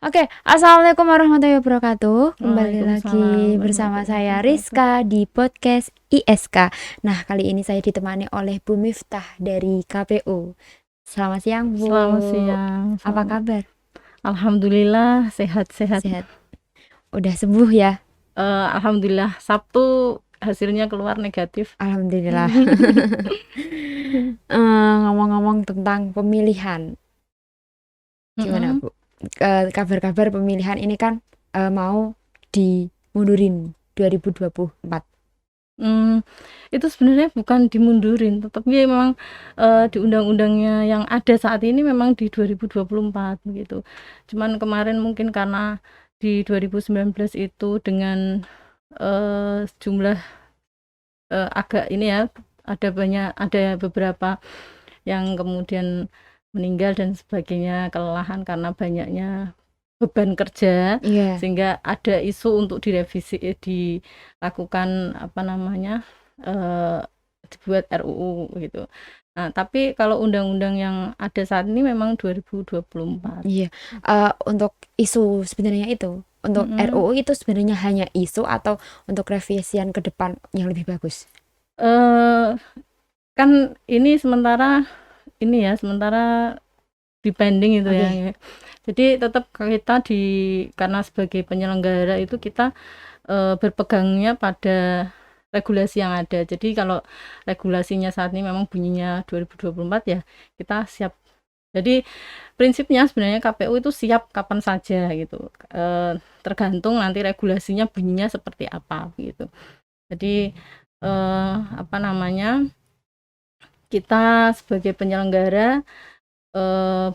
Oke, assalamualaikum warahmatullahi wabarakatuh. Kembali lagi Waalaikumsalam bersama warahmatullahi saya wabarakatuh. Rizka di podcast ISK. Nah, kali ini saya ditemani oleh Bu Miftah dari KPU. Selamat siang, Bu. Selamat siang. Apa kabar? Alhamdulillah sehat-sehat. Sehat. Udah sembuh ya? Alhamdulillah Sabtu hasilnya keluar negatif. Alhamdulillah. Ngomong-ngomong tentang pemilihan, gimana, Mm-mm. Bu? Kabar-kabar pemilihan ini kan mau dimundurin 2024. Hmm, itu sebenarnya bukan dimundurin, tetapi memang di undang-undangnya yang ada saat ini memang di 2024 begitu. Cuman kemarin mungkin karena di 2019 itu dengan jumlah agak ini ya, ada beberapa yang kemudian meninggal dan sebagainya, kelelahan karena banyaknya beban kerja, Iya. sehingga ada isu untuk direvisi, dilakukan dibuat RUU gitu. Nah, tapi kalau undang-undang yang ada saat ini memang 2024. Iya, untuk isu sebenarnya itu, untuk Mm-mm. RUU itu sebenarnya hanya isu atau untuk revisian ke depan yang lebih bagus? Eh, Kan ini sementara depending itu ya. Oke. Jadi tetap kita karena sebagai penyelenggara itu kita berpegangnya pada regulasi yang ada. Jadi kalau regulasinya saat ini memang bunyinya 2024 ya, kita siap. Jadi prinsipnya sebenarnya KPU itu siap kapan saja gitu. Tergantung nanti regulasinya bunyinya seperti apa gitu. Jadi eh, apa namanya? Kita sebagai penyelenggara eh,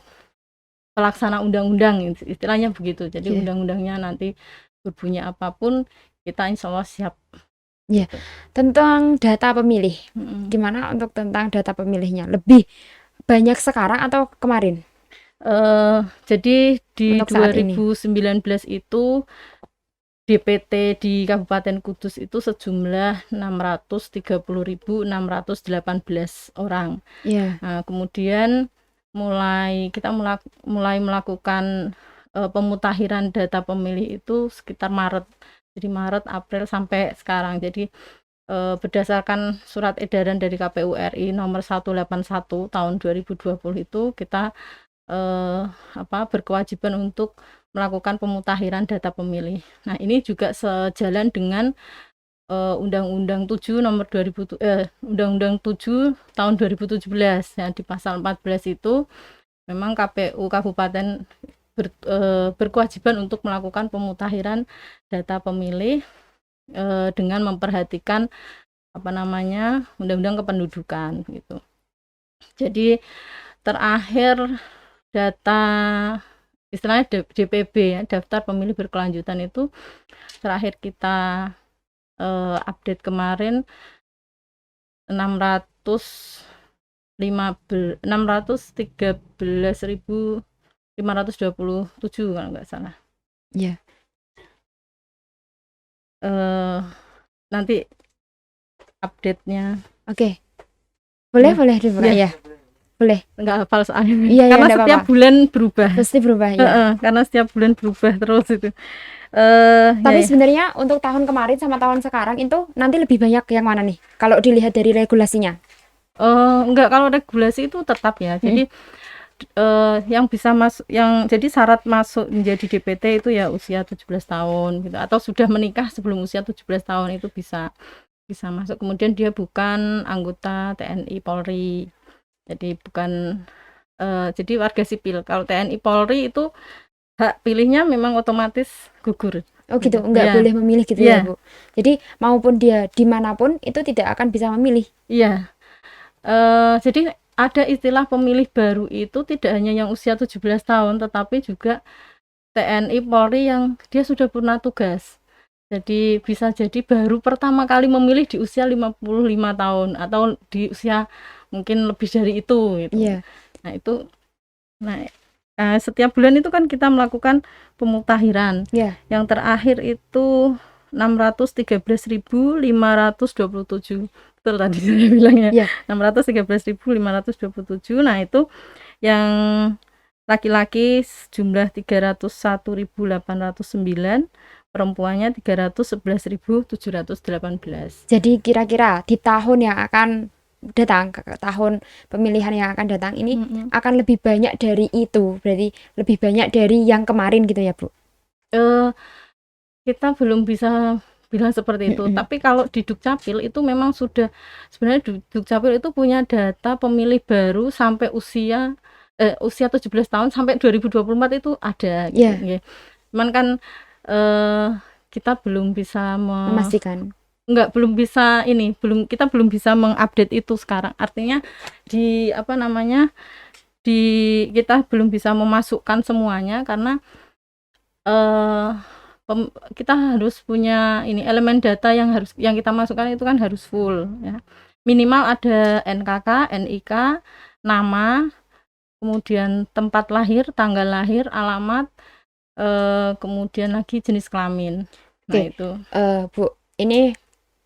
pelaksana undang-undang, istilahnya begitu. Jadi Iya. undang-undangnya nanti berbunyi apapun, kita insya Allah siap Iya. gitu. Tentang data pemilih, Mm-mm. gimana untuk tentang data pemilihnya? Lebih banyak sekarang atau kemarin Jadi di untuk saat ini? 2019 itu DPT di Kabupaten Kudus itu sejumlah 630.618 orang. Iya. Nah, kemudian kita mulai melakukan pemutakhiran data pemilih itu sekitar Maret. Jadi Maret, April sampai sekarang. Jadi berdasarkan surat edaran dari KPU RI nomor 181 tahun 2020 itu kita berkewajiban untuk melakukan pemutakhiran data pemilih. Nah, ini juga sejalan dengan Undang-Undang 7 nomor 2000 Undang-Undang 7 tahun 2017 yang di pasal 14 itu memang KPU kabupaten berkewajiban untuk melakukan pemutakhiran data pemilih dengan memperhatikan undang-undang kependudukan gitu. Jadi terakhir data istilahnya DPB ya, daftar pemilih berkelanjutan itu terakhir kita update kemarin 613.527 kalau nggak salah. Iya. Nanti update-nya. Oke. Boleh Nah, dibuka ya ya? Boleh. nggak hafal soalnya Iya, karena enggak setiap apa-apa. bulan berubah. Pasti berubah ya. Karena setiap bulan berubah terus itu. Tapi Ya. sebenarnya untuk tahun kemarin sama tahun sekarang itu nanti lebih banyak yang mana nih? Kalau dilihat dari regulasinya. Enggak, kalau regulasi itu tetap ya. Hmm. Jadi yang bisa jadi syarat masuk menjadi DPT itu ya usia 17 tahun gitu, atau sudah menikah sebelum usia 17 tahun itu bisa masuk. Kemudian dia bukan anggota TNI Polri. Jadi bukan jadi warga sipil. Kalau TNI Polri itu hak pilihnya memang otomatis gugur. Oh gitu, Gitu. nggak Ya. boleh memilih gitu ya, Iya. Bu. Jadi maupun dia dimanapun itu tidak akan bisa memilih. Iya. Jadi ada istilah pemilih baru itu tidak hanya yang usia 17 tahun, tetapi juga TNI Polri yang dia sudah purna tugas. Jadi bisa jadi baru pertama kali memilih di usia 55 tahun atau di usia mungkin lebih dari itu gitu. Iya. Nah, itu setiap bulan itu kan kita melakukan pemutakhiran. Iya. Yang terakhir itu 613.527. Betul tadi saya bilangnya. Iya. 613.527. Nah, itu yang laki-laki jumlah 301.809, perempuannya 311.718. Jadi kira-kira di tahun yang akan datang, tahun pemilihan yang akan datang ini akan lebih banyak dari itu, berarti lebih banyak dari yang kemarin gitu ya Bu? Kita belum bisa bilang seperti itu, tapi kalau di Dukcapil itu memang sudah, sebenarnya Dukcapil itu punya data pemilih baru sampai usia 17 tahun sampai 2024 itu ada gitu. Yeah. Cuman kan kita belum bisa Memastikan. kita belum bisa mengupdate itu sekarang. Artinya kita belum bisa memasukkan semuanya karena kita harus punya elemen data yang kita masukkan itu kan harus full ya. Minimal ada NKK, NIK, nama, kemudian tempat lahir, tanggal lahir, alamat, kemudian lagi jenis kelamin. Nah, itu. Bu, ini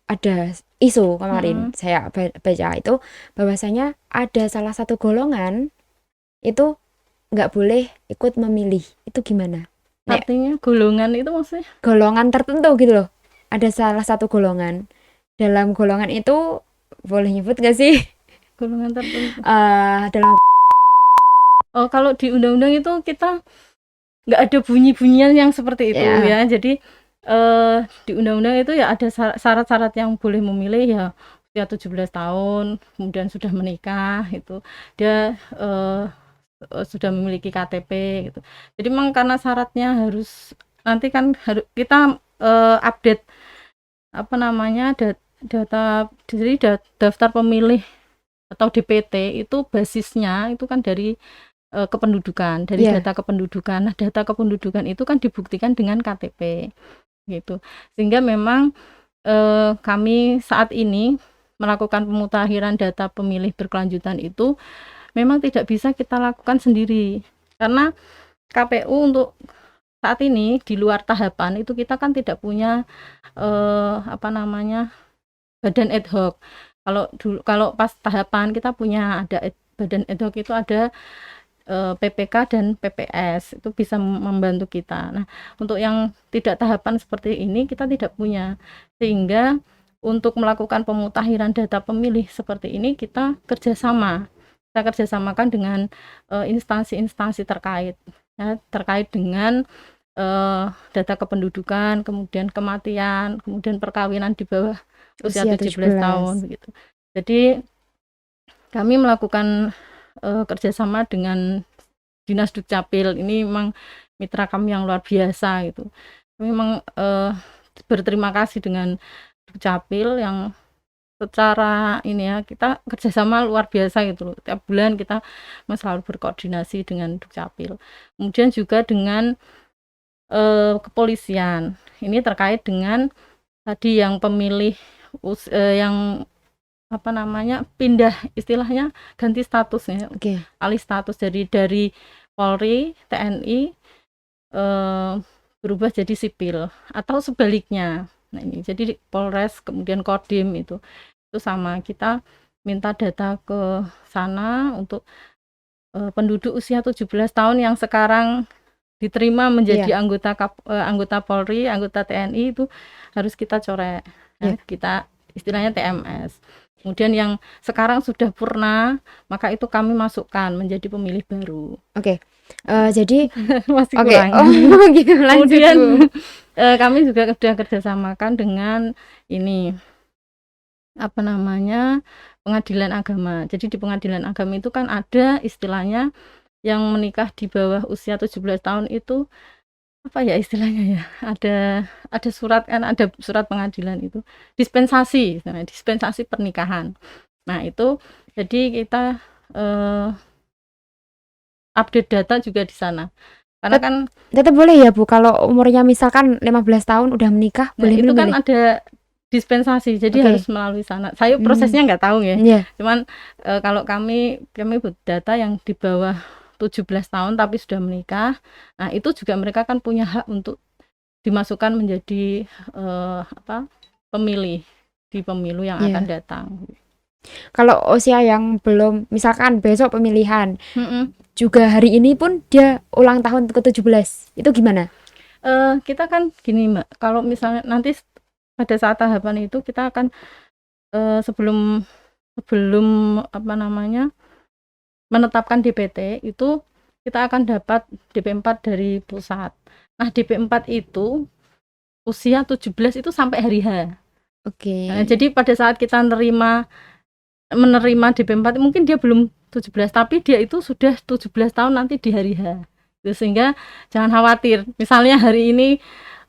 ada isu kemarin saya baca itu bahwasanya ada salah satu golongan itu nggak boleh ikut memilih. Itu gimana? Artinya golongan itu maksudnya? Golongan tertentu gitu loh. Ada salah satu golongan. Dalam golongan itu boleh nyebut nggak sih? Golongan tertentu. Dalam kalau di undang-undang itu kita nggak ada bunyi-bunyian yang seperti itu ya. Jadi di undang-undang itu ya ada syarat-syarat yang boleh memilih ya usia 17 tahun, kemudian sudah menikah, itu dia sudah memiliki KTP gitu. Jadi memang karena syaratnya harus nanti kan kita update data, jadi daftar pemilih atau DPT itu basisnya itu kan dari kependudukan, dari data kependudukan. Nah, data kependudukan itu kan dibuktikan dengan KTP gitu. Sehingga memang kami saat ini melakukan pemutakhiran data pemilih berkelanjutan itu memang tidak bisa kita lakukan sendiri karena KPU untuk saat ini di luar tahapan itu kita kan tidak punya badan ad hoc. Kalau pas tahapan kita punya ada badan ad hoc itu ada PPK dan PPS, itu bisa membantu kita. Nah, untuk yang tidak tahapan seperti ini kita tidak punya, sehingga untuk melakukan pemutakhiran data pemilih seperti ini kita kerjasamakan dengan instansi-instansi terkait ya, terkait dengan data kependudukan, kemudian kematian, kemudian perkawinan di bawah usia 17 tahun begitu. Jadi kami melakukan kerjasama dengan Dinas Dukcapil. Ini memang mitra kami yang luar biasa gitu. Kami memang berterima kasih dengan Dukcapil yang secara kita kerjasama luar biasa gitu loh. Tiap bulan kita selalu berkoordinasi dengan Dukcapil. Kemudian juga dengan kepolisian. Ini terkait dengan tadi yang pemilih yang pindah, istilahnya ganti statusnya, alih status dari Polri, TNI berubah jadi sipil atau sebaliknya. Nah, ini jadi Polres kemudian Kodim itu sama, kita minta data ke sana untuk penduduk usia 17 tahun yang sekarang diterima menjadi anggota Polri, anggota TNI itu harus kita coret. Kita istilahnya TMS. Kemudian yang sekarang sudah purna, maka itu kami masukkan menjadi pemilih baru. Jadi masih kurang. Gitu, kemudian kami juga sudah kerjasamakan dengan pengadilan agama. Jadi di pengadilan agama itu kan ada istilahnya yang menikah di bawah usia 17 tahun itu istilahnya ya, ada surat kan, ada surat pengadilan itu dispensasi pernikahan. Nah, itu jadi kita update data juga di sana karena kan tetap boleh ya Bu, kalau umurnya misalkan 15 tahun udah menikah, boleh itu kan ada dispensasi, jadi harus melalui sana. Saya prosesnya nggak tahu ya. Cuman kalau kami data yang di bawah 17 tahun tapi sudah menikah, nah itu juga mereka kan punya hak untuk dimasukkan menjadi pemilih di pemilu yang akan datang. Kalau usia yang belum, misalkan besok pemilihan, juga hari ini pun dia ulang tahun ke-17. Itu gimana? Kita kan gini Mbak, kalau misalnya nanti pada saat tahapan itu kita akan sebelum apa namanya menetapkan DPT itu kita akan dapat DP4 dari pusat. Nah, DP4 itu usia 17 itu sampai hari H. Oke. Nah, jadi pada saat kita menerima DP4 mungkin dia belum 17 tapi dia itu sudah 17 tahun nanti di hari H. Sehingga jangan khawatir. Misalnya hari ini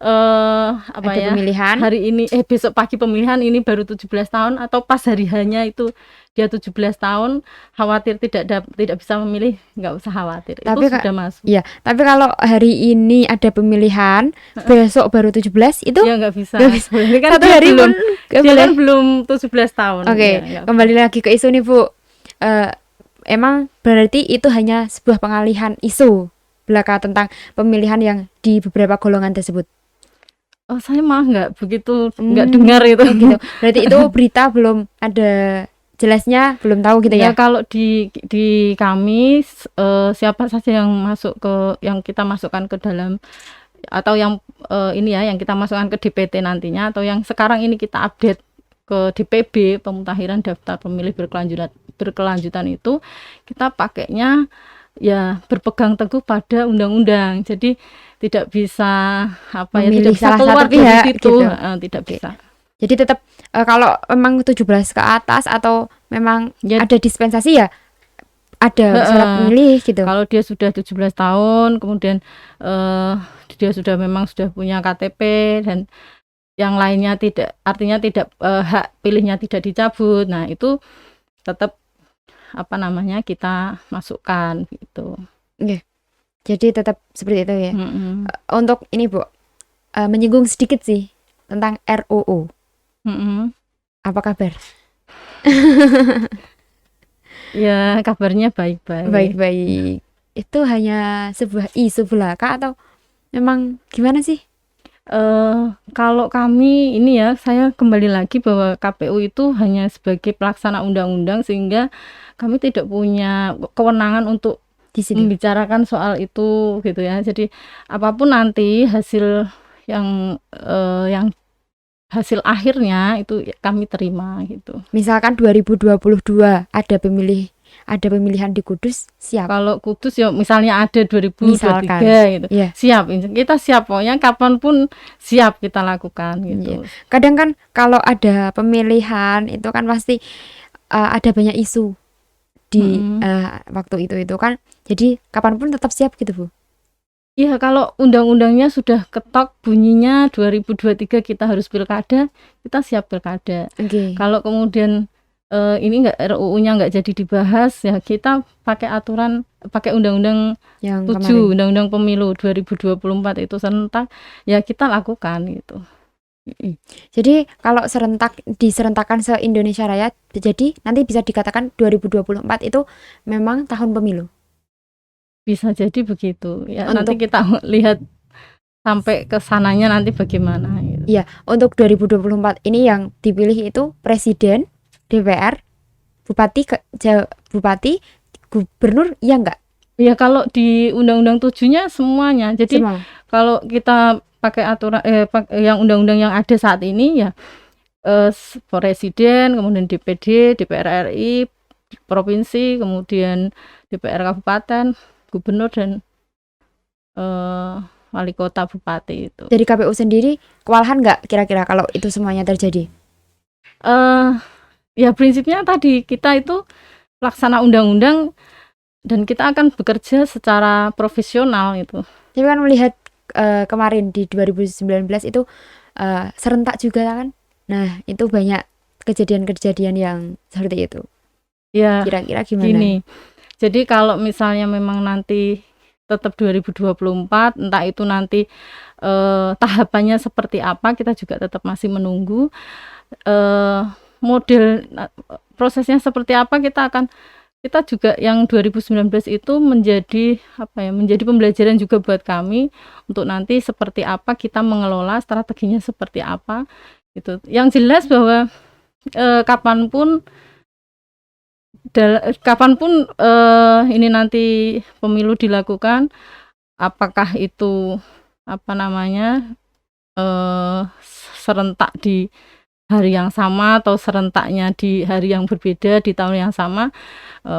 Ada pemilihan. hari ini besok pagi pemilihan ini baru 17 tahun atau pas hari hanya itu dia 17 tahun, khawatir tidak bisa memilih, nggak usah khawatir. Tapi itu sudah masuk. Iya, tapi kalau hari ini ada pemilihan, besok baru 17 itu Ya nggak bisa. nggak bisa. Kan Satu dia hari belum, pun nggak dia boleh. kan belum 17 tahun. Oke, Ya, kembali lagi ke isu nih Bu. Emang berarti itu hanya sebuah pengalihan isu belaka tentang pemilihan yang di beberapa golongan tersebut. Oh, saya malah nggak begitu nggak dengar itu. Gitu. Berarti itu berita belum ada jelasnya, belum tahu gitu ya. Kalau di kami siapa saja yang masuk yang kita masukkan ke dalam atau yang ini ya yang kita masukkan ke DPT nantinya atau yang sekarang ini kita update ke DPB pemutahiran daftar pemilih berkelanjutan itu kita pakainya ya berpegang teguh pada undang-undang. Jadi tidak bisa Memilih tidak bisa salah keluar satu pihak dari situ. gitu. Tidak Oke. bisa. Jadi tetap kalau memang 17 ke atas atau memang Ya, ada dispensasi ya ada syarat pemilih gitu. Kalau dia sudah 17 tahun, kemudian dia memang sudah punya KTP dan yang lainnya tidak, artinya tidak hak pilihnya tidak dicabut. Nah, itu tetap kita masukkan gitu. Oke. Jadi tetap seperti itu ya. Mm-mm. Untuk ini Bu, menyinggung sedikit sih tentang RUU. Mm-mm. Apa kabar? Ya, kabarnya baik-baik. Baik-baik. Itu hanya sebuah isu belaka atau memang gimana sih? Kalau kami ini ya, saya kembali lagi bahwa KPU itu hanya sebagai pelaksana undang-undang sehingga kami tidak punya kewenangan untuk Di sini. membicarakan soal itu gitu ya. Jadi apapun nanti hasil yang hasil akhirnya itu kami terima gitu. Misalkan 2022 ada pemilihan di Kudus, siap. Kalau Kudus ya misalnya ada 2023 Misalkan. gitu. Iya. Siap, kita siap pokoknya kapanpun siap kita lakukan gitu. Kadang kan kalau ada pemilihan itu kan pasti ada banyak isu di waktu itu kan. Jadi kapanpun tetap siap gitu Bu. Iya, kalau undang-undangnya sudah ketok bunyinya 2023 kita harus pilkada, kita siap pilkada. Oke. Kalau kemudian ini RUU-nya nggak jadi dibahas, ya kita pakai undang-undang Yang 7, kemarin. undang-undang pemilu 2024 itu serentak, ya kita lakukan gitu. Jadi kalau diserentakkan se-Indonesia Raya, jadi nanti bisa dikatakan 2024 itu memang tahun pemilu. Bisa jadi begitu. Ya, nanti kita lihat sampai ke sananya nanti bagaimana gitu. Iya, untuk 2024 ini yang dipilih itu presiden, DPR, bupati, gubernur, ya enggak? Ya, kalau di undang-undang 7-nya semuanya. Jadi Semua. kalau kita pakai aturan yang undang-undang yang ada saat ini ya presiden, kemudian DPD, DPR RI, provinsi, kemudian DPR kabupaten, gubernur dan wali kota, bupati itu. Dari KPU sendiri kewalahan nggak kira-kira kalau itu semuanya terjadi? Ya prinsipnya tadi kita itu pelaksana undang-undang dan kita akan bekerja secara profesional itu. Tapi kan melihat kemarin di 2019 itu serentak juga kan. Nah, itu banyak kejadian-kejadian yang seperti itu. Ya, kira-kira gimana? Gini. Jadi kalau misalnya memang nanti tetap 2024, entah itu nanti tahapannya seperti apa, kita juga tetap masih menunggu model prosesnya seperti apa. Kita juga yang 2019 itu menjadi menjadi pembelajaran juga buat kami untuk nanti seperti apa kita mengelola, strateginya seperti apa gitu. Yang jelas bahwa kapanpun kapanpun ini nanti pemilu dilakukan, apakah itu apa namanya serentak di hari yang sama atau serentaknya di hari yang berbeda di tahun yang sama,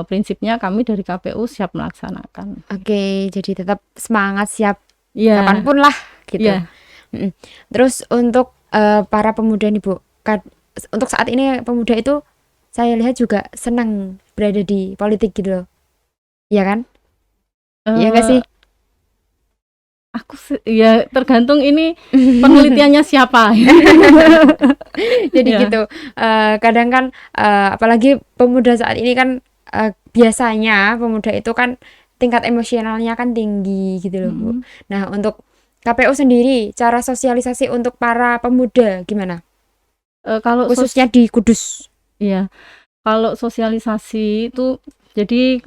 prinsipnya kami dari KPU siap melaksanakan. Oke, jadi tetap semangat, siap Iya, kapanpun lah gitu. iya. Terus untuk para pemuda nih Bu, untuk saat ini pemuda itu saya lihat juga senang berada di politik gitu loh. Iya kan? Iya nggak sih? Ya tergantung ini penelitiannya siapa. Jadi Ya. gitu. Kadang kan apalagi pemuda saat ini kan biasanya pemuda itu kan tingkat emosionalnya kan tinggi gitu loh Bu. Nah untuk KPU sendiri cara sosialisasi untuk para pemuda gimana? Kalau Khususnya di Kudus. Iya, kalau sosialisasi itu jadi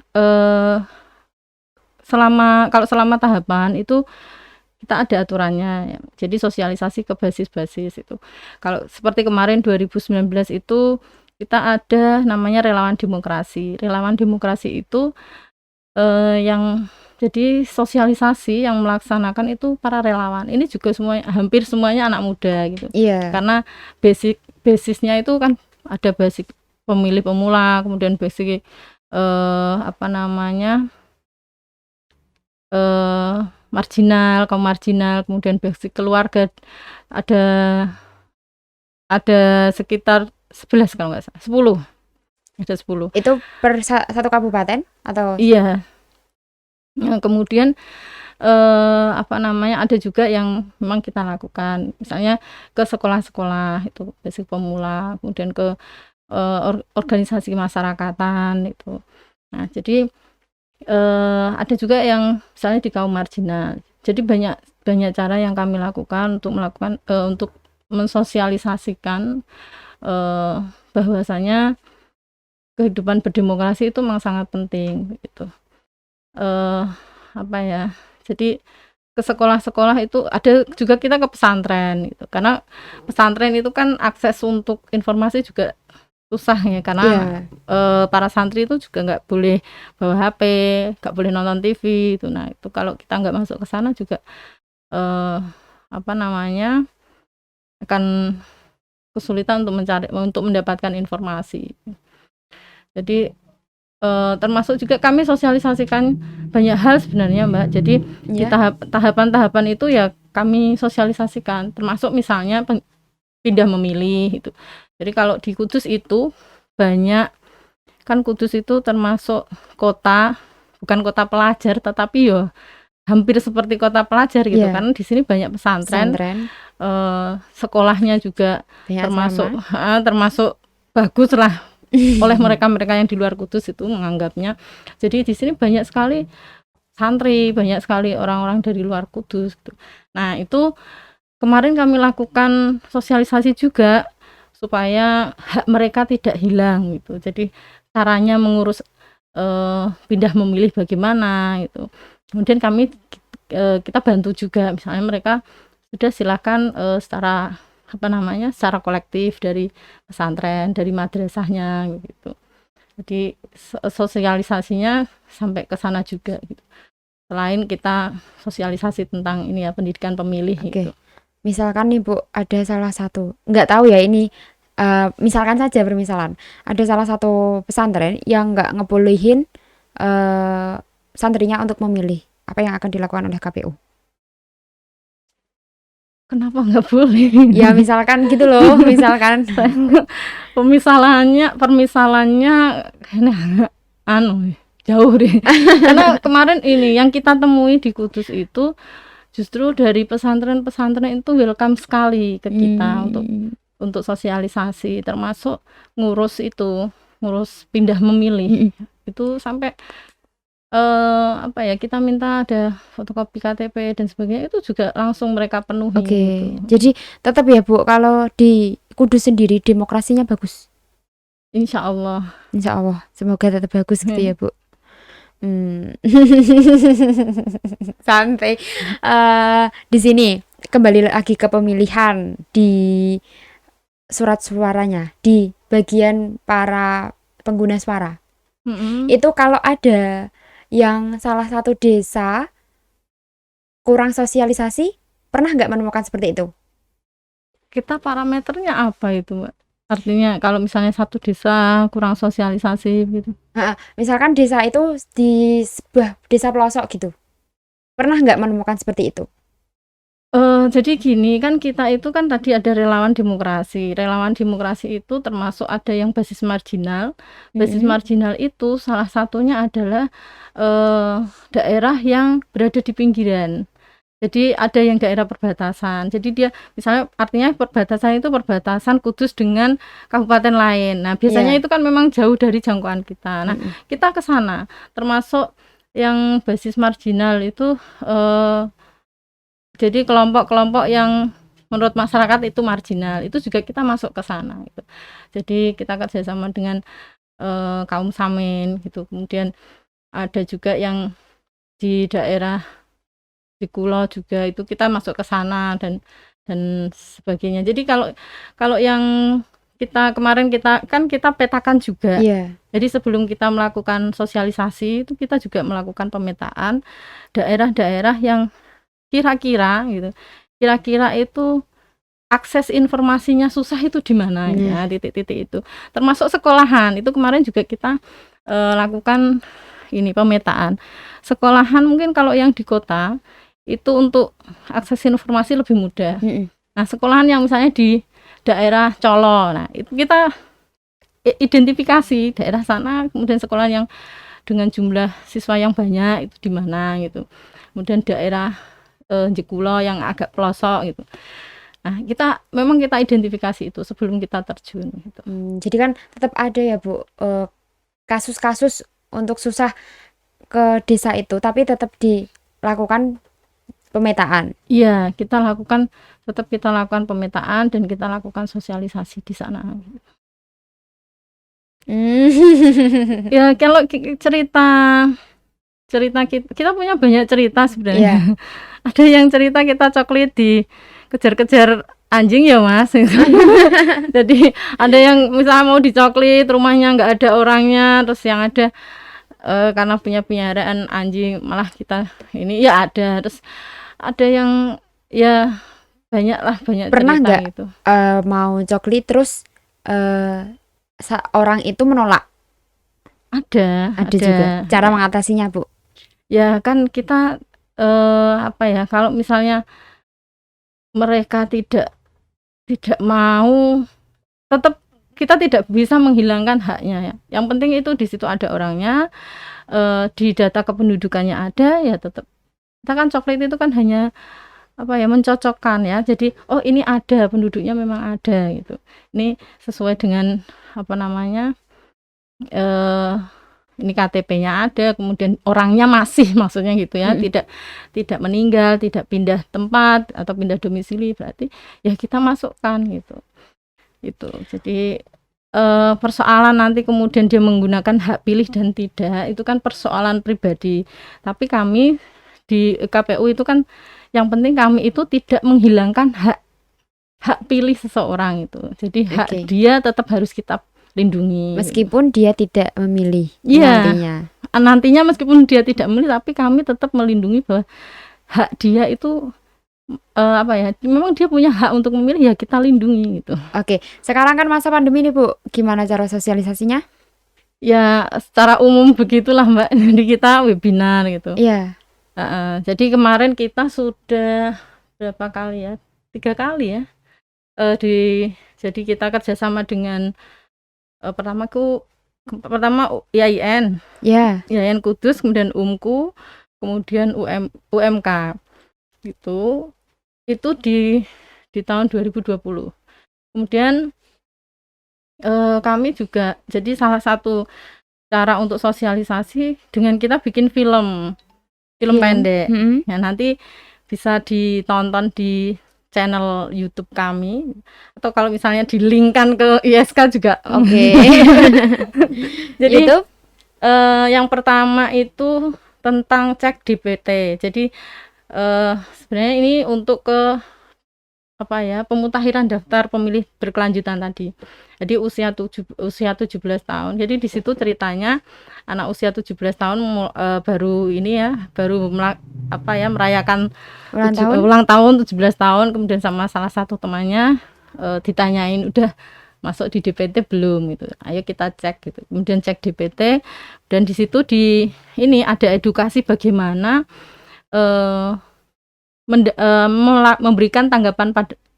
selama tahapan itu kita ada aturannya ya. Jadi sosialisasi ke basis-basis itu. Kalau seperti kemarin 2019 itu kita ada namanya relawan demokrasi. Relawan demokrasi itu yang jadi sosialisasi yang melaksanakan itu para relawan. Ini juga hampir semuanya anak muda gitu. Iya. Karena basisnya itu kan ada basic pemilih pemula, kemudian basic marginal, kaum marginal, kemudian basic keluarga ada sekitar 11 kalau nggak salah, 10. Ada 10. Itu per satu kabupaten atau? Iya. Nah, kemudian ada juga yang memang kita lakukan, misalnya ke sekolah-sekolah itu basic pemula, kemudian ke organisasi kemasyarakatan itu. Nah, jadi ada juga yang misalnya di kaum marginal. Jadi banyak cara yang kami lakukan untuk mensosialisasikan bahwasanya kehidupan berdemokrasi itu memang sangat penting gitu. Jadi ke sekolah-sekolah itu ada juga kita ke pesantren gitu. Karena pesantren itu kan akses untuk informasi juga susah ya, karena para santri itu juga nggak boleh bawa HP, nggak boleh nonton TV itu. Nah itu kalau kita nggak masuk ke sana juga akan kesulitan untuk mendapatkan informasi. Jadi termasuk juga kami sosialisasikan banyak hal sebenarnya Mbak. Jadi di tahapan-tahapan itu ya kami sosialisasikan, termasuk misalnya pindah memilih itu. Jadi kalau di Kudus itu banyak kan, Kudus itu termasuk kota, bukan kota pelajar tetapi ya hampir seperti kota pelajar gitu, karena di sini banyak pesantren. Sekolahnya juga termasuk bagus lah oleh mereka yang di luar Kudus itu menganggapnya. Jadi di sini banyak sekali santri, banyak sekali orang-orang dari luar Kudus gitu. Nah itu kemarin kami lakukan sosialisasi juga supaya hak mereka tidak hilang gitu. Jadi caranya mengurus pindah memilih bagaimana gitu. Kemudian kita bantu juga, misalnya mereka sudah silakan secara kolektif dari pesantren, dari madrasahnya gitu. Jadi sosialisasinya sampai ke sana juga gitu. Selain kita sosialisasi tentang ini ya, pendidikan pemilih gitu. Misalkan nih Bu, ada salah satu, nggak tahu ya ini, misalkan saja permisalan, ada salah satu pesantren yang nggak ngebolehin santrinya untuk memilih, apa yang akan dilakukan oleh KPU? Kenapa nggak boleh? Ya misalkan gitu loh, misalkan permisalannya jauh deh. Karena kemarin ini yang kita temui di Kudus itu justru dari pesantren-pesantren itu welcome sekali ke kita untuk sosialisasi, termasuk ngurus pindah memilih. Itu sampai kita minta ada fotokopi KTP dan sebagainya, itu juga langsung mereka penuhi. Gitu. Jadi tetap ya Bu, kalau di Kudus sendiri demokrasinya bagus. Insya Allah. Semoga tetap bagus gitu ya Bu. Santai. Di sini kembali lagi ke pemilihan di surat suaranya, di bagian para pengguna suara. Mm-mm. Itu kalau ada yang salah satu desa kurang sosialisasi, pernah nggak menemukan seperti itu? Kita parameternya apa itu, Mbak? Artinya kalau misalnya satu desa kurang sosialisasi gitu. Misalkan desa itu di sebuah desa pelosok gitu. Pernah nggak menemukan seperti itu? Jadi gini, kan kita itu kan tadi ada relawan demokrasi. Relawan demokrasi itu termasuk ada yang basis marginal. Basis Mm-mm. marginal itu salah satunya adalah daerah yang berada di pinggiran. Jadi ada yang daerah perbatasan. Jadi dia misalnya artinya perbatasan itu perbatasan Kudus dengan kabupaten lain. Nah, biasanya Iya. itu kan memang jauh dari jangkauan kita. Nah, Mm-mm. kita ke sana. Termasuk yang basis marginal itu jadi kelompok-kelompok yang menurut masyarakat itu marginal, itu juga kita masuk ke sana gitu. Jadi kita kerjasama dengan kaum Samin gitu. Kemudian ada juga yang di daerah di Kulo juga itu kita masuk ke sana dan sebagainya. Jadi kalau kalau yang kita kemarin kita petakan juga. Iya. Jadi sebelum kita melakukan sosialisasi itu kita juga melakukan pemetaan daerah-daerah yang kira-kira gitu. Kira-kira itu akses informasinya susah itu di mana Nah, ya, titik-titik itu. Termasuk sekolahan. Itu kemarin juga kita lakukan ini pemetaan. Sekolahan mungkin kalau yang di kota itu untuk akses informasi lebih mudah. mm-mm. Nah, sekolahan yang misalnya di daerah Colo. Nah, itu kita identifikasi daerah sana, kemudian sekolahan yang dengan jumlah siswa yang banyak itu di mana gitu. Kemudian daerah Jekulo yang agak pelosok gitu. Nah, memang kita identifikasi itu sebelum kita terjun gitu. Jadi kan tetap ada ya Bu, kasus-kasus untuk susah ke desa itu, tapi tetap dilakukan pemetaan. Iya, tetap kita lakukan pemetaan dan kita lakukan sosialisasi di sana. Hmm. Ya, kalau cerita kita punya banyak cerita sebenarnya. Iya. Ada yang cerita kita coklit dikejar-kejar anjing ya Mas. Jadi ada yang misalnya mau dicoklit, rumahnya nggak ada orangnya, terus yang ada karena punya peliharaan anjing malah kita ini ya ada. Terus ada yang ya banyak Pernah cerita nggak gitu. mau coklit terus orang itu menolak? Ada juga. Cara mengatasinya Bu? Ya kan kita apa ya, kalau misalnya mereka tidak mau, tetap kita tidak bisa menghilangkan haknya ya. Yang penting itu di situ ada orangnya, di data kependudukannya ada, ya tetap. Kita kan coklit itu kan hanya apa ya, mencocokkan ya. Jadi oh ini ada penduduknya, memang ada gitu. Ini sesuai dengan apa namanya, ini KTP-nya ada, kemudian orangnya masih maksudnya gitu ya, tidak meninggal, tidak pindah tempat atau pindah domisili, berarti ya kita masukkan gitu. Itu. Jadi persoalan nanti kemudian dia menggunakan hak pilih dan tidak, itu kan persoalan pribadi. Tapi kami di KPU itu kan yang penting kami itu tidak menghilangkan hak pilih seseorang itu. Jadi hak dia tetap harus kita lindungi. Meskipun dia tidak memilih nantinya meskipun dia tidak memilih, tapi kami tetap melindungi bahwa hak dia itu apa ya, memang dia punya hak untuk memilih, ya kita lindungi gitu. Oke, sekarang kan masa pandemi nih Bu, gimana cara sosialisasinya? Ya secara umum begitulah Mbak, jadi kita webinar gitu. Iya. Jadi kemarin kita sudah berapa kali ya, 3 kali ya, jadi kita kerjasama dengan pertama IAIN, IAIN Kudus, kemudian UMKU, kemudian UMK gitu. Itu di tahun 2020. Kemudian kami juga, jadi salah satu cara untuk sosialisasi dengan kita bikin film pendek. Ya nanti bisa ditonton di channel YouTube kami, atau kalau misalnya di-linkkan ke ISK juga oke. Jadi itu yang pertama itu tentang cek DPT. Jadi sebenarnya ini untuk ke pemutahiran daftar pemilih berkelanjutan tadi. Jadi usia 17 tahun. Jadi di situ ceritanya anak usia 17 tahun baru ini ya, baru merayakan Ulang tahun. ulang tahun 17 tahun, kemudian sama salah satu temannya ditanyain udah masuk di DPT belum gitu. Ayo kita cek gitu. Kemudian cek DPT dan di situ ini ada edukasi bagaimana memberikan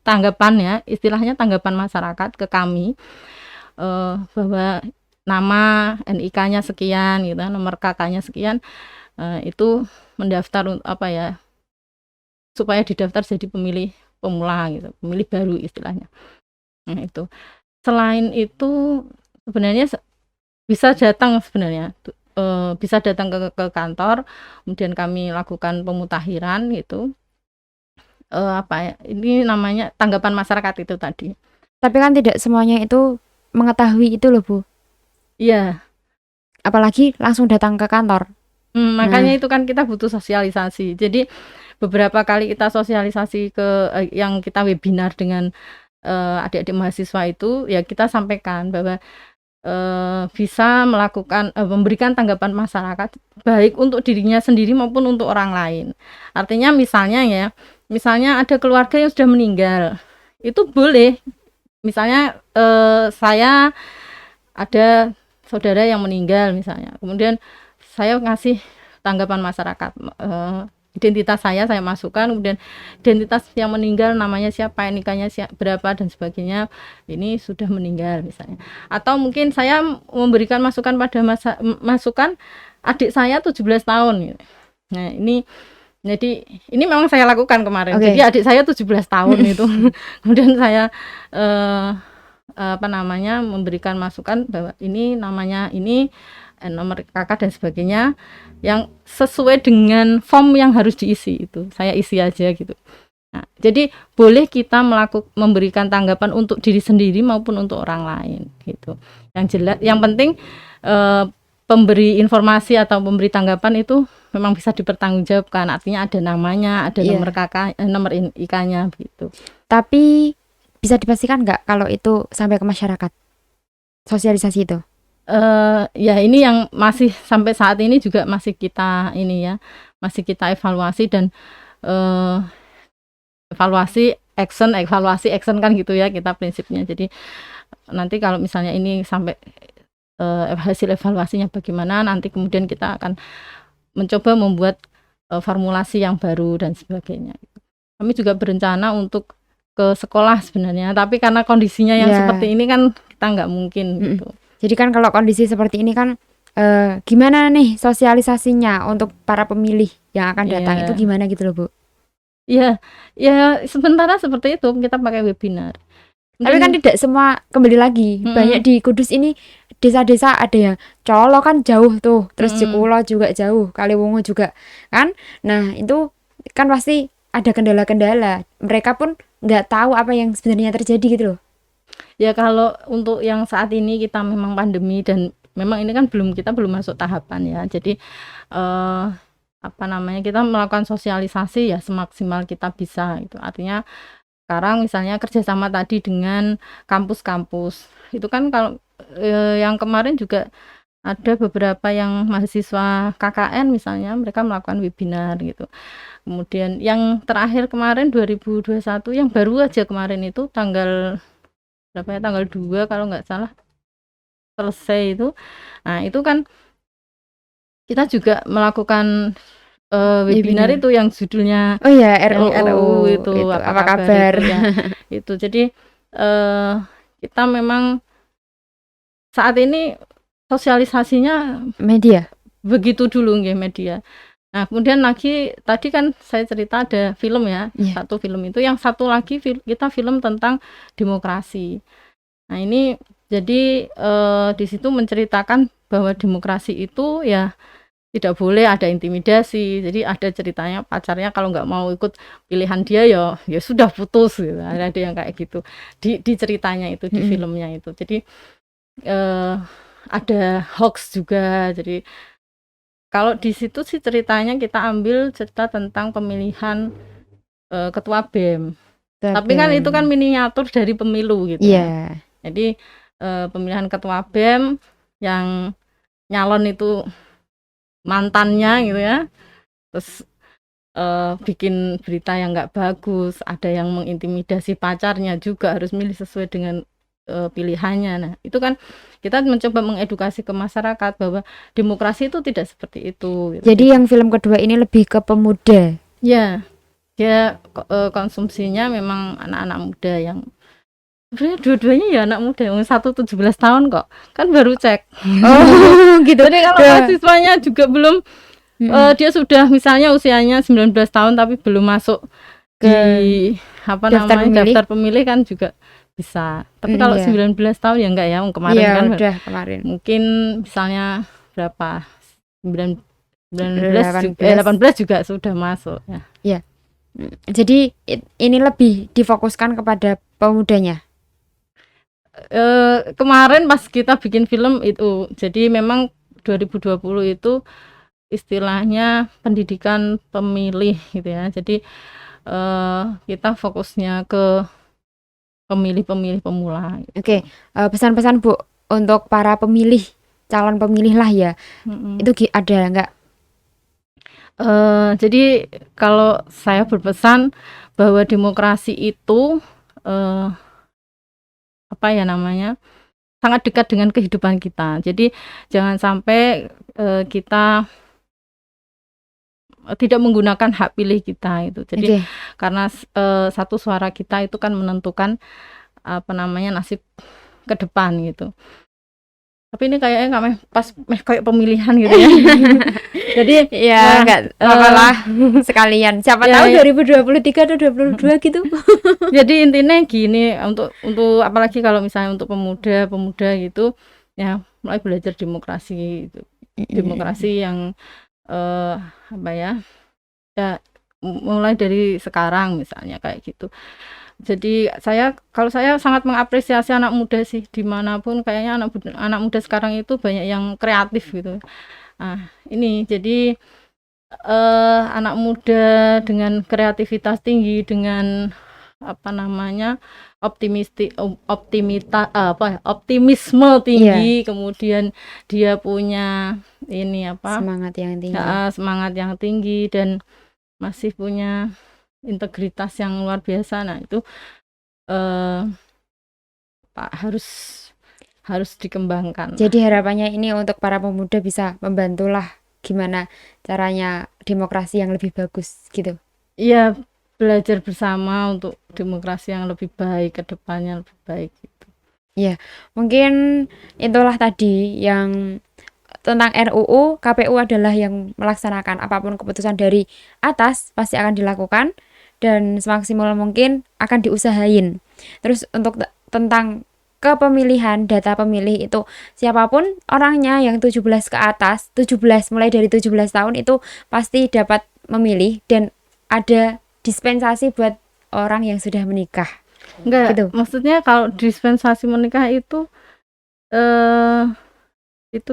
tanggapan ya, istilahnya tanggapan masyarakat ke kami bahwa nama NIK-nya sekian gitu, nomor KK-nya sekian, itu mendaftar supaya didaftar jadi pemilih pemula gitu, pemilih baru istilahnya. Nah, itu. Selain itu sebenarnya bisa datang ke kantor, kemudian kami lakukan pemutahiran gitu. Ini namanya tanggapan masyarakat itu tadi. Tapi kan tidak semuanya itu mengetahui itu loh Bu. Iya. Apalagi langsung datang ke kantor. Makanya itu kan kita butuh sosialisasi. Jadi beberapa kali kita sosialisasi yang kita webinar dengan adik-adik mahasiswa itu, ya kita sampaikan bahwa bisa memberikan tanggapan masyarakat baik untuk dirinya sendiri maupun untuk orang lain. Artinya misalnya ada keluarga yang sudah meninggal, itu boleh. Misalnya saya ada saudara yang meninggal misalnya, kemudian saya ngasih tanggapan masyarakat, identitas saya masukkan, kemudian identitas yang meninggal namanya siapa, NIK-nya berapa dan sebagainya, ini sudah meninggal misalnya. Atau mungkin saya memberikan masukan pada masukan adik saya 17 tahun gitu. Nah, jadi ini memang saya lakukan kemarin. Okay. Jadi adik saya 17 tahun itu. Kemudian saya memberikan masukan bahwa ini namanya ini, nomor kakak dan sebagainya yang sesuai dengan form yang harus diisi, itu saya isi aja gitu. Nah, jadi boleh kita memberikan tanggapan untuk diri sendiri maupun untuk orang lain gitu. Yang jelas, yang penting pemberi informasi atau pemberi tanggapan itu memang bisa dipertanggungjawabkan. Artinya ada namanya, ada nomor kakak, nomor IK-nya gitu. Tapi bisa dipastikan nggak kalau itu sampai ke masyarakat, sosialisasi itu? Ya ini yang masih sampai saat ini juga masih kita evaluasi dan evaluasi action kan gitu ya kita prinsipnya. Jadi nanti kalau misalnya ini sampai hasil evaluasinya bagaimana, nanti kemudian kita akan mencoba membuat formulasi yang baru dan sebagainya. Kami juga berencana untuk ke sekolah sebenarnya, tapi karena kondisinya yang seperti ini kan kita nggak mungkin gitu. Jadi kan kalau kondisi seperti ini kan gimana nih sosialisasinya untuk para pemilih yang akan datang itu gimana gitu loh Bu? Ya sementara seperti itu kita pakai webinar. Tapi kan tidak semua, kembali lagi banyak di Kudus ini desa-desa ada yang Colo kan jauh tuh, terus Jekulo juga jauh, Kaliwungu juga kan. Nah itu kan pasti ada kendala-kendala, mereka pun nggak tahu apa yang sebenarnya terjadi gitu loh. Ya kalau untuk yang saat ini kita memang pandemi dan memang ini kan kita belum masuk tahapan ya. Jadi kita melakukan sosialisasi ya semaksimal kita bisa gitu. Artinya sekarang misalnya kerjasama tadi dengan kampus-kampus itu kan, kalau yang kemarin juga ada beberapa yang mahasiswa KKN misalnya, mereka melakukan webinar gitu. Kemudian yang terakhir kemarin 2021 yang baru aja kemarin itu tanggal 2 kalau nggak salah selesai itu. Nah itu kan kita juga melakukan webinar itu yang judulnya RUU itu apa kabar itu, ya. Itu jadi kita memang saat ini sosialisasinya media begitu dulu nggih, media. Nah kemudian lagi tadi kan saya cerita ada film ya, satu film itu, yang satu lagi kita film tentang demokrasi. Nah ini jadi di situ menceritakan bahwa demokrasi itu ya tidak boleh ada intimidasi. Jadi ada ceritanya pacarnya kalau nggak mau ikut pilihan dia ya sudah putus gitu. Ada yang kayak gitu di ceritanya itu, di filmnya itu. Jadi ada hoax juga. Jadi kalau di situ sih ceritanya kita ambil cerita tentang pemilihan ketua BEM. Tapi kan itu kan miniatur dari pemilu gitu. Iya. Jadi pemilihan ketua BEM yang nyalon itu mantannya gitu ya. Terus bikin berita yang nggak bagus, ada yang mengintimidasi pacarnya juga, harus milih sesuai dengan pilihannya. Nah, itu kan kita mencoba mengedukasi ke masyarakat bahwa demokrasi itu tidak seperti itu. Gitu. Jadi yang film kedua ini lebih ke pemuda. Ya, dia konsumsinya memang anak-anak muda yang sebenarnya dua-duanya ya anak muda, yang satu 17 tahun kok, kan baru cek. Oh gitu. Jadi kalau mahasiswanya juga belum dia sudah misalnya usianya 19 tahun tapi belum masuk ke daftar pemilih kan juga bisa. Tapi kalau 19 tahun ya enggak ya, kemarin kan udah kemarin. Mungkin misalnya berapa? 18 juga sudah masuk ya. Iya. Jadi ini lebih difokuskan kepada pemudanya. Kemarin pas kita bikin film itu, jadi memang 2020 itu istilahnya pendidikan pemilih gitu ya. Jadi kita fokusnya ke pemilih-pemilih pemula. Gitu. Oke, pesan-pesan Bu untuk para pemilih, calon pemilih lah ya. Itu ada nggak? Jadi kalau saya berpesan bahwa demokrasi itu apa ya namanya, sangat dekat dengan kehidupan kita. Jadi jangan sampai kita tidak menggunakan hak pilih kita itu. Jadi karena satu suara kita itu kan menentukan apa namanya nasib ke depan gitu. Tapi ini kayaknya nggak pas kayak pemilihan gitu ya. Jadi ya nggak apa-apa sekalian. Siapa tahu 2023 atau 2022 gitu. Jadi intinya gini, untuk apalagi kalau misalnya untuk pemuda gitu ya, mulai belajar demokrasi gitu. Demokrasi yang apa ya mulai dari sekarang misalnya kayak gitu. Jadi kalau saya sangat mengapresiasi anak muda sih, dimanapun kayaknya anak muda sekarang itu banyak yang kreatif gitu. Nah ini jadi anak muda dengan kreativitas tinggi, dengan apa namanya optimisme tinggi, kemudian dia punya ini semangat yang tinggi dan masih punya integritas yang luar biasa. Nah itu harus dikembangkan. Jadi harapannya ini untuk para pemuda bisa membantulah gimana caranya demokrasi yang lebih bagus gitu. Iya, belajar bersama untuk demokrasi yang lebih baik, ke depannya lebih baik gitu. Iya, mungkin itulah tadi yang tentang RUU. KPU adalah yang melaksanakan, apapun keputusan dari atas pasti akan dilakukan dan semaksimal mungkin akan diusahain. Terus untuk tentang kepemilihan, data pemilih itu siapapun orangnya yang 17 ke atas, 17 mulai dari 17 tahun itu pasti dapat memilih, dan ada dispensasi buat orang yang sudah menikah. Enggak, gitu. Maksudnya kalau dispensasi menikah itu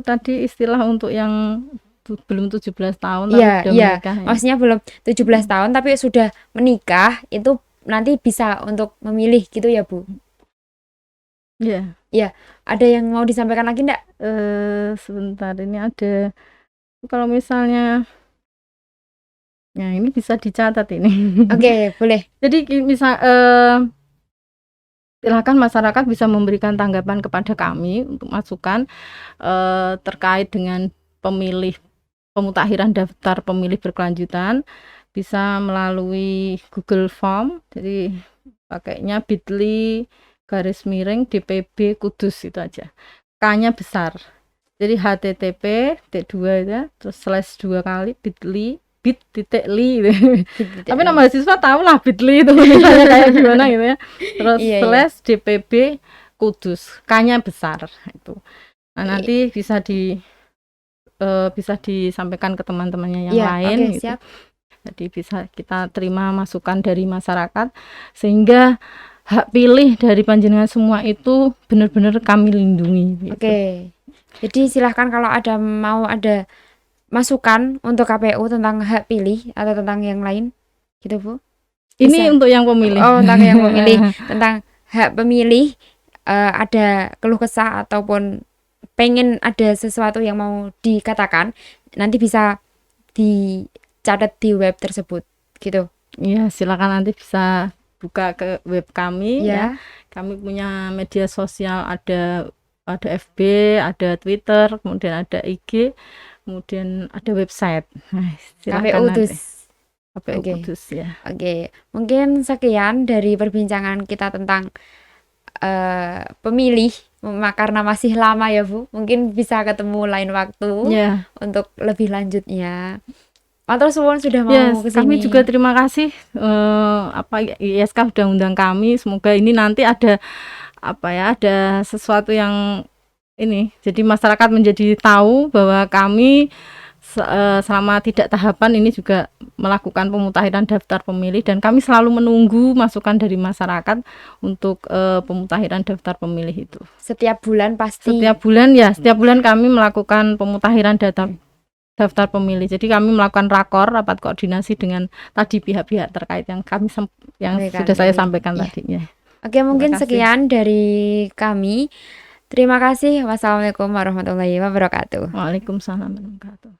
tadi istilah untuk yang belum 17 tahun tapi sudah menikah. Maksudnya belum 17 tahun tapi sudah menikah, itu nanti bisa untuk memilih gitu ya Bu? Iya. Iya, ada yang mau disampaikan lagi enggak? Sebentar, ini ada, kalau misalnya ya ini bisa dicatat ini. Oke, boleh. Jadi misal silakan masyarakat bisa memberikan tanggapan kepada kami untuk masukan terkait dengan pemutakhiran daftar pemilih berkelanjutan, bisa melalui Google Form. Jadi pakainya bit.ly/DPB Kudus itu aja. K-nya besar. Jadi http t2 ya, terus /2 kali bit.ly tapi nama mahasiswa tahu lah bit.ly itu misalnya kayak gimana gitu ya, terus /DPB Kudus, K-nya besar itu. Nah nanti bisa disampaikan ke teman-temannya yang lain gitu. Siap. Jadi bisa kita terima masukan dari masyarakat sehingga hak pilih dari panjenengan semua itu benar-benar kami lindungi gitu. Jadi silahkan kalau mau ada masukan untuk KPU tentang hak pilih atau tentang yang lain gitu Bu. Ini Bisa. untuk yang pemilih. Oh, tentang yang memilih, tentang hak pemilih, ada keluh kesah ataupun pengen ada sesuatu yang mau dikatakan, nanti bisa dicatat di web tersebut, gitu. Iya, silakan nanti bisa buka ke web kami ya. Ya, Kami punya media sosial, ada FB, ada Twitter, kemudian ada IG, kemudian ada website. Nah, KPU silakan nanti. Dus. KPU Oke. Kudus ya. Oke, mungkin sekian dari perbincangan kita tentang pemilih, karena masih lama ya Bu. Mungkin bisa ketemu lain waktu Ya, untuk lebih lanjutnya. Matur suwun sudah ya, mau kami juga kesini. terima kasih ISK sudah undang kami. Semoga ini nanti ada ada sesuatu yang ini. Jadi masyarakat menjadi tahu bahwa kami selama tidak tahapan ini juga melakukan pemutahiran daftar pemilih, dan kami selalu menunggu masukan dari masyarakat untuk pemutahiran daftar pemilih itu. Setiap bulan pasti. Setiap bulan kami melakukan pemutahiran daftar pemilih. Jadi kami melakukan rapat koordinasi dengan tadi pihak-pihak terkait yang sudah saya sampaikan Ya. tadinya. Oke, mungkin kasih. sekian dari kami. Terima kasih. Wassalamualaikum warahmatullahi wabarakatuh. Waalaikumsalam warahmatullahi wabarakatuh.